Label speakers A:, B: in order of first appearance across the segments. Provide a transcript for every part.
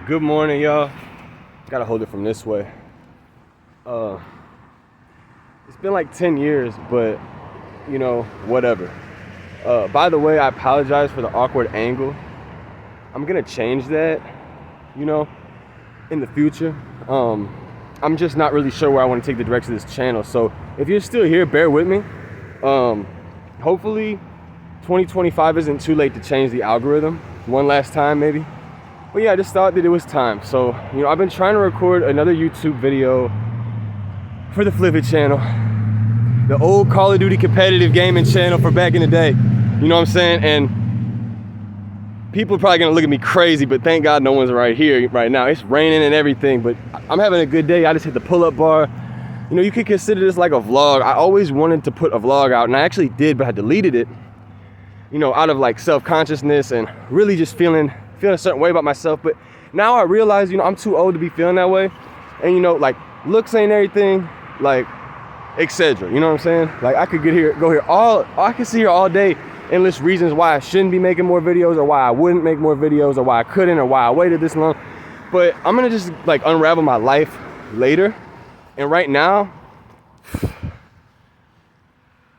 A: Good morning, y'all. Gotta hold it from this way. It's been like 10 years, but you know, whatever. By the way, I apologize for the awkward angle. I'm gonna change that, you know, in the future. I'm just not really sure where I want to take the direction of this channel. So if you're still here, bear with me. Hopefully 2025 isn't too late to change the algorithm one last time, maybe. But yeah, I just thought that it was time. So, you know, I've been trying to record another YouTube video for the ffwaygo channel, the old Call of Duty competitive gaming channel for back in the day. You know what I'm saying? And people are probably gonna look at me crazy, but thank God no one's right here right now. It's raining and everything, but I'm having a good day. I just hit the pull-up bar. You know, you could consider this like a vlog. I always wanted to put a vlog out, and I actually did, but I deleted it, you know, out of like self-consciousness and really just feeling a certain way about myself. But now I realize, you know, I'm too old to be feeling that way. And you know, like, looks ain't everything, like, etc. You know what I'm saying? Like, I could go here I could sit here all day and list reasons why I shouldn't be making more videos, or why I wouldn't make more videos, or why I couldn't, or why I waited this long. But I'm gonna just like unravel my life later. And right now,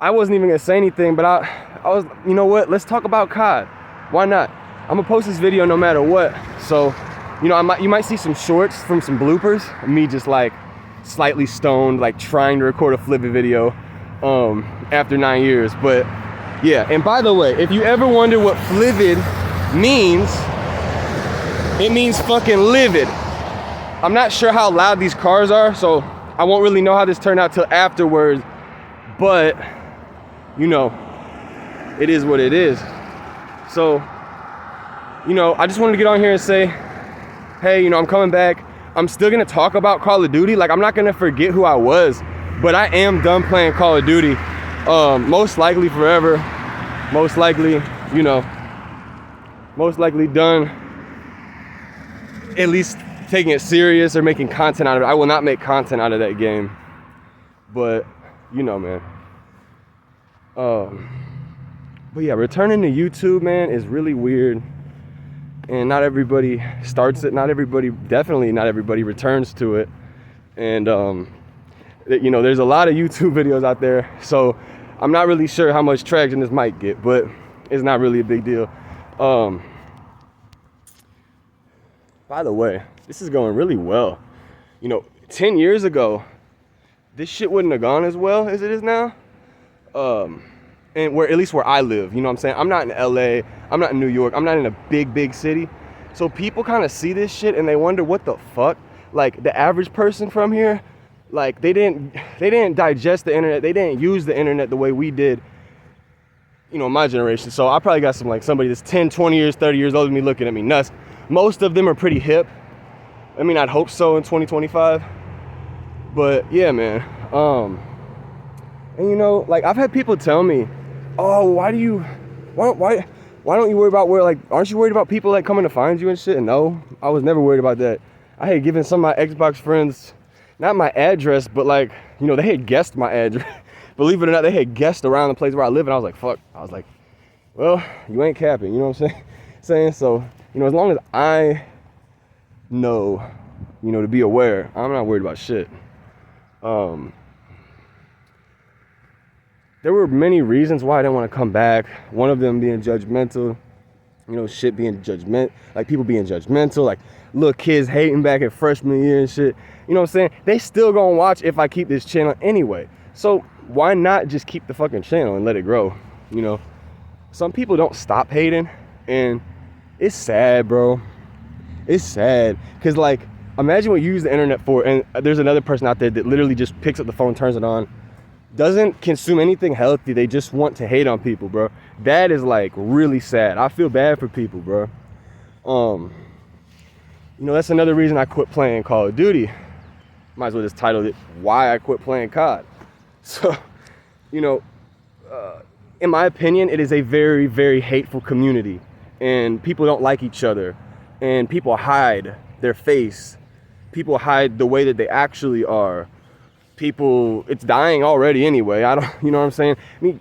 A: I wasn't even gonna say anything, but I was, you know what? Let's talk about COD. Why not? I'm gonna post this video no matter what. So, you know, you might see some shorts from some bloopers, me just like slightly stoned, like trying to record a ffwaygo video after 9 years. But yeah, and by the way, if you ever wonder what ffwaygo means, it means fucking livid. I'm not sure how loud these cars are, so I won't really know how this turned out till afterwards, but you know, it is what it is. So, you know, I just wanted to get on here and say, hey, you know, I'm coming back. I'm still gonna talk about Call of Duty. Like, I'm not gonna forget who I was, but I am done playing Call of Duty. Most likely forever. Most likely, you know, most likely done at least taking it serious or making content out of it. I will not make content out of that game. But, you know, man. But yeah, returning to YouTube, man, is really weird. And not everybody starts it. Definitely not everybody returns to it. And, you know, there's a lot of YouTube videos out there. So I'm not really sure how much traction this might get, but it's not really a big deal. By the way, this is going really well. You know, 10 years ago, this shit wouldn't have gone as well as it is now. And at least where I live, you know what I'm saying? I'm not in LA, I'm not in New York, I'm not in a big city. So people kind of see this shit and they wonder what the fuck? Like, the average person from here, like, they didn't digest the internet, they didn't use the internet the way we did, you know, my generation. So I probably got somebody that's 10, 20 years, 30 years older than me looking at me nuts. Most of them are pretty hip. I mean, I'd hope so in 2025. But yeah, man. And you know, like, I've had people tell me, oh, why don't you worry about aren't you worried about people like coming to find you and shit? And no, I was never worried about that. I had given some of my Xbox friends, not my address, but like, you know, they had guessed my address. Believe it or not, they had guessed around the place where I live, and I was like, fuck. I was like, well, you ain't capping, you know what I'm saying? So, you know, as long as I know, you know, to be aware, I'm not worried about shit. There were many reasons why I didn't want to come back. One of them being judgmental, you know, shit being like people being judgmental, like little kids hating back at freshman year and shit. You know what I'm saying? They still gonna watch if I keep this channel anyway. So why not just keep the fucking channel and let it grow? You know, some people don't stop hating, and it's sad, bro. It's sad, cause like, imagine what you use the internet for, and there's another person out there that literally just picks up the phone, turns it on, doesn't consume anything healthy. They just want to hate on people, bro. That is like really sad. I feel bad for people, bro. You know, that's another reason I quit playing Call of Duty. Might as well just title it Why I Quit Playing COD. So, you know, in my opinion, it is a very hateful community, and people don't like each other, and people hide their face. People hide the way that they actually are. People, it's dying already anyway. You know what I'm saying? I mean,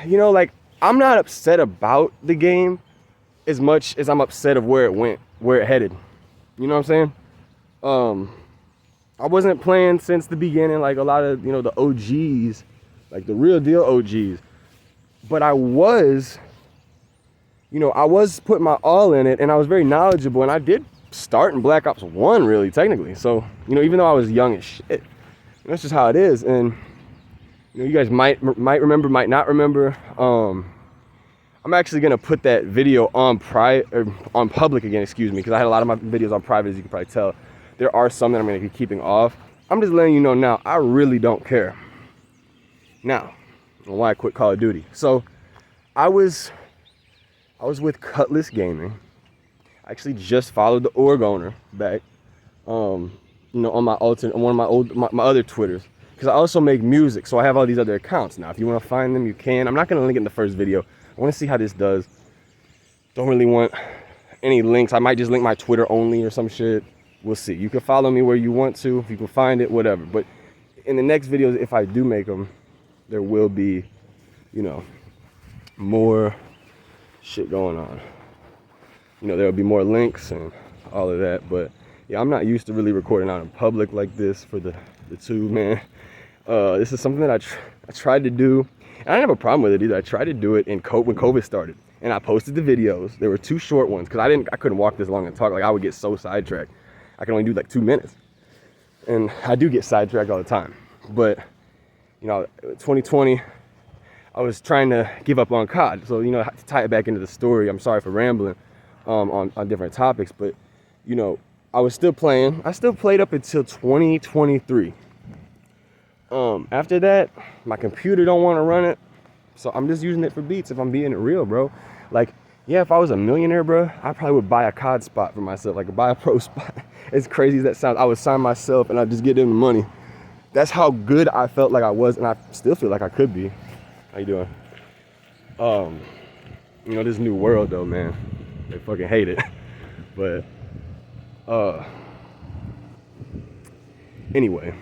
A: you know, like, I'm not upset about the game as much as I'm upset of where it went, where it headed. You know what I'm saying? I wasn't playing since the beginning, like a lot of, you know, the OGs, like the real deal OGs. But I was, you know, I was putting my all in it, and I was very knowledgeable, and I did start in Black Ops 1, really, technically. So, you know, even though I was young as shit, that's just how it is. And, you know, you guys might remember, might not remember. I'm actually gonna put that video on public again, excuse me, because I had a lot of my videos on private, as you can probably tell. There are some that I'm gonna be keeping off. I'm just letting you know now, I really don't care. Now, why I quit Call of Duty. So, I was with Cutlass Gaming. I actually just followed the org owner back, you know, on one of my other Twitters, because I also make music, so I have all these other accounts now. If you want to find them, you can. I'm not gonna link it in the first video. I want to see how this does. Don't really want any links. I might just link my Twitter only or some shit. We'll see. You can follow me where you want to, if you can find it, whatever. But in the next videos, if I do make them, there will be, you know, more shit going on. You know, there'll be more links and all of that. But yeah, I'm not used to really recording out in public like this for the tube, man. This is something that I tried to do. And I didn't have a problem with it either. I tried to do it when COVID started, and I posted the videos. There were 2 short ones because I couldn't walk this long and talk. Like, I would get so sidetracked. I can only do like 2 minutes, and I do get sidetracked all the time. But you know, 2020, I was trying to give up on COD. So, you know, to tie it back into the story, I'm sorry for rambling on different topics, but you know, I was still playing. I still played up until 2023. After that, my computer don't want to run it, so I'm just using it for beats, if I'm being real, bro. Like, yeah, if I was a millionaire, bro, I probably would buy a COD spot for myself, like buy a pro spot. As crazy as that sounds, I would sign myself and I'd just get them the money. That's how good I felt like I was, and I still feel like I could be. How you doing? You know, this new world though, man, they fucking hate it. But anyway,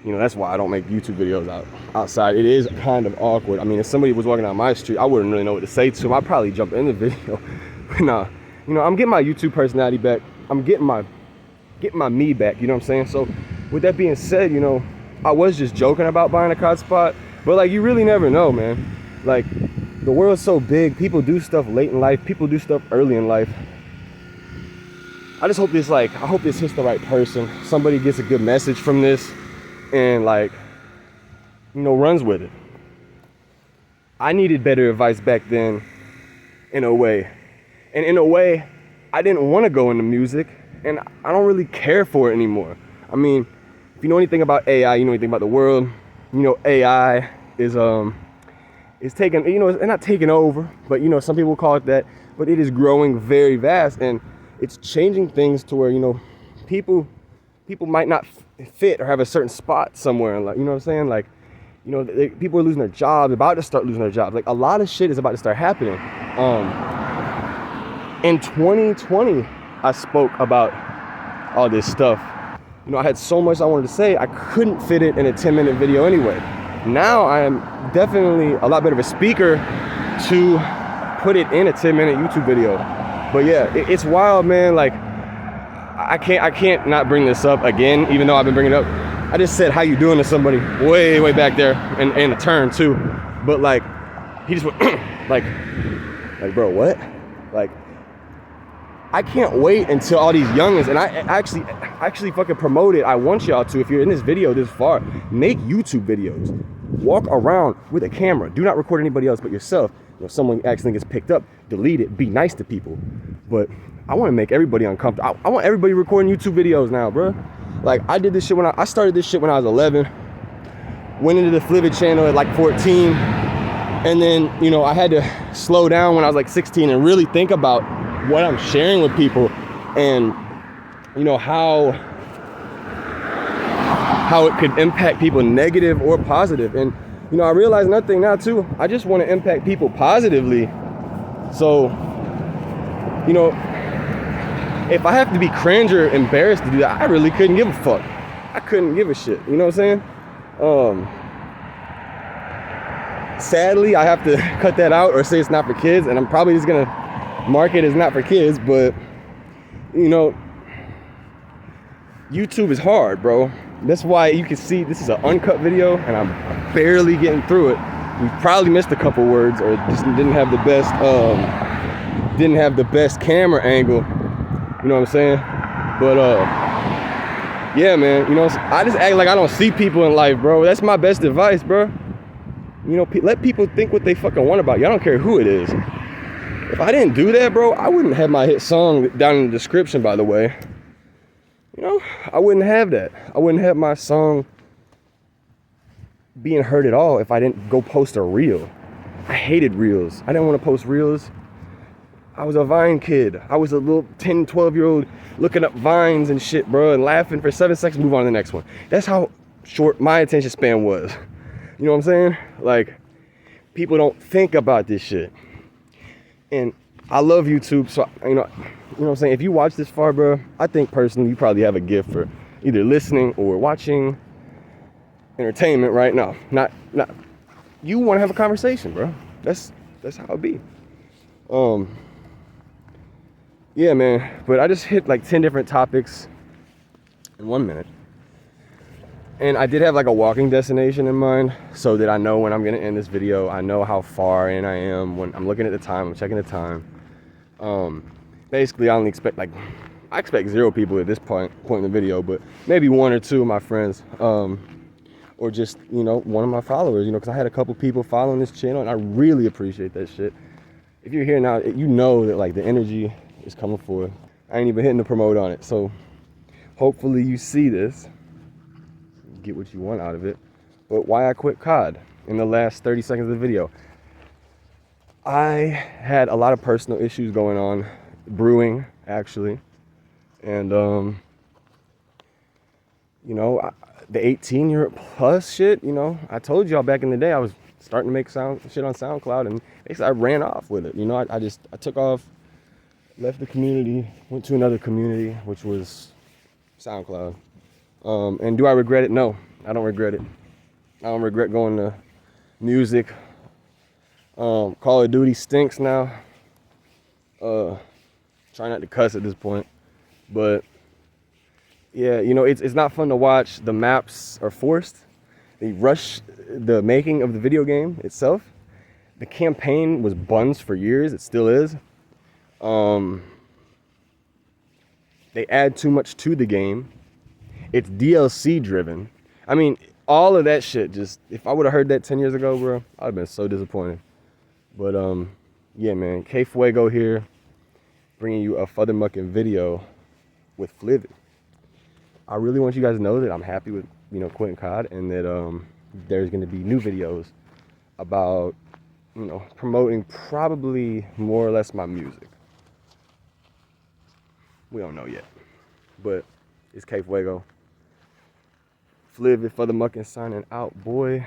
A: you know, that's why I don't make YouTube videos outside. It is kind of awkward. I mean, if somebody was walking down my street, I wouldn't really know what to say to them. I'd probably jump in the video. But nah, you know, I'm getting my YouTube personality back. I'm getting my me back, you know what I'm saying? So with that being said, you know, I was just joking about buying a COD spot, but like, you really never know, man. Like, the world's so big. People do stuff late in life. People do stuff early in life. I just hope I hope this hits the right person. Somebody gets a good message from this and, like, you know, runs with it. I needed better advice back then, in a way. And in a way, I didn't want to go into music, and I don't really care for it anymore. I mean, if you know anything about AI, you know anything about the world, you know AI is taking, you know, it's not taking over, but you know, some people call it that, but it is growing very vast, and it's changing things to where, you know, people might not fit or have a certain spot somewhere in life, you know what I'm saying? Like, you know, people are losing their jobs, about to start losing their jobs. Like, a lot of shit is about to start happening. In 2020, I spoke about all this stuff. You know, I had so much I wanted to say, I couldn't fit it in a 10-minute video anyway. Now I am definitely a lot better of a speaker to put it in a 10-minute YouTube video. But yeah, it's wild, man. Like, I can't not bring this up again, even though I've been bringing it up. I just said how you doing to somebody way back there in a turn too. But like, he just went like bro, what? Like, I can't wait until all these youngins, and I actually fucking promote it. I want y'all to, if you're in this video this far, make YouTube videos. Walk around with a camera. Do not record anybody else but yourself. You know, someone accidentally gets picked up, delete it, be nice to people. But I want to make everybody uncomfortable. I want everybody recording YouTube videos now, bro. Like, I did this shit I started this shit when I was 11. Went into the Flivid channel at like 14. And then, you know, I had to slow down when I was like 16 and really think about what I'm sharing with people, and you know, how it could impact people, negative or positive. And you know, I realize another thing now too, I just want to impact people positively. So, you know, if I have to be cringe or embarrassed to do that, I really couldn't give a fuck. I couldn't give a shit, you know what I'm saying? Sadly, I have to cut that out or say it's not for kids, and I'm probably just gonna mark it as not for kids. But you know, YouTube is hard, bro. That's why you can see this is an uncut video and I'm barely getting through it. We probably missed a couple words or just didn't have the best camera angle. You know what I'm saying? But yeah, man, you know, I just act like I don't see people in life, bro. That's my best advice, bro. You know, let people think what they fucking want about you. I don't care who it is. If I didn't do that, bro, I wouldn't have my hit song down in the description, by the way. You know, I wouldn't have that. I wouldn't have my song being heard at all if I didn't go post a reel. I hated reels. I didn't want to post reels. I was a Vine kid. I was a little 10, 12-year-old looking up Vines and shit, bro, and laughing for 7 seconds, move on to the next one. That's how short my attention span was. You know what I'm saying? Like, people don't think about this shit. And I love YouTube, so, you know what I'm saying? If you watch this far, bro, I think personally you probably have a gift for either listening or watching entertainment right now. Not you want to have a conversation, bro. That's how it be. Yeah, man, but I just hit like 10 different topics in 1 minute. And I did have like a walking destination in mind so that I know when I'm gonna end this video. I know how far in I am. When I'm looking at the time, I'm checking the time. Basically, I expect 0 people at this point in the video, but maybe 1 or 2 of my friends, or just, you know, one of my followers, you know, because I had a couple people following this channel, and I really appreciate that shit. If you're here now, you know that like the energy is coming forward. I ain't even hitting the promote on it, so hopefully you see this, get what you want out of it. But why I quit COD in the last 30 seconds of the video? I had a lot of personal issues going on, brewing actually, and you know, the 18-year plus shit, you know, I told y'all back in the day I was starting to make shit on SoundCloud, and basically I ran off with it. You know, I took off, left the community, went to another community, which was SoundCloud. And do I regret it? No, I don't regret it. I don't regret going to music. Call of Duty stinks now. Try not to cuss at this point, but yeah, you know, it's not fun to watch. The maps are forced. They rush the making of the video game itself. The campaign was buns for years. It still is. They add too much to the game. It's DLC driven. I mean, all of that shit, just, if I would have heard that 10 years ago, bro, I'd have been so disappointed. But, yeah, man, ffwaygo here, bringing you a fothermucking video with Flivid. I really want you guys to know that I'm happy with, you know, quitting COD, and that there's going to be new videos about, you know, promoting probably more or less my music. We don't know yet, but it's ffwaygo. Flivid, fothermucking signing out, boy.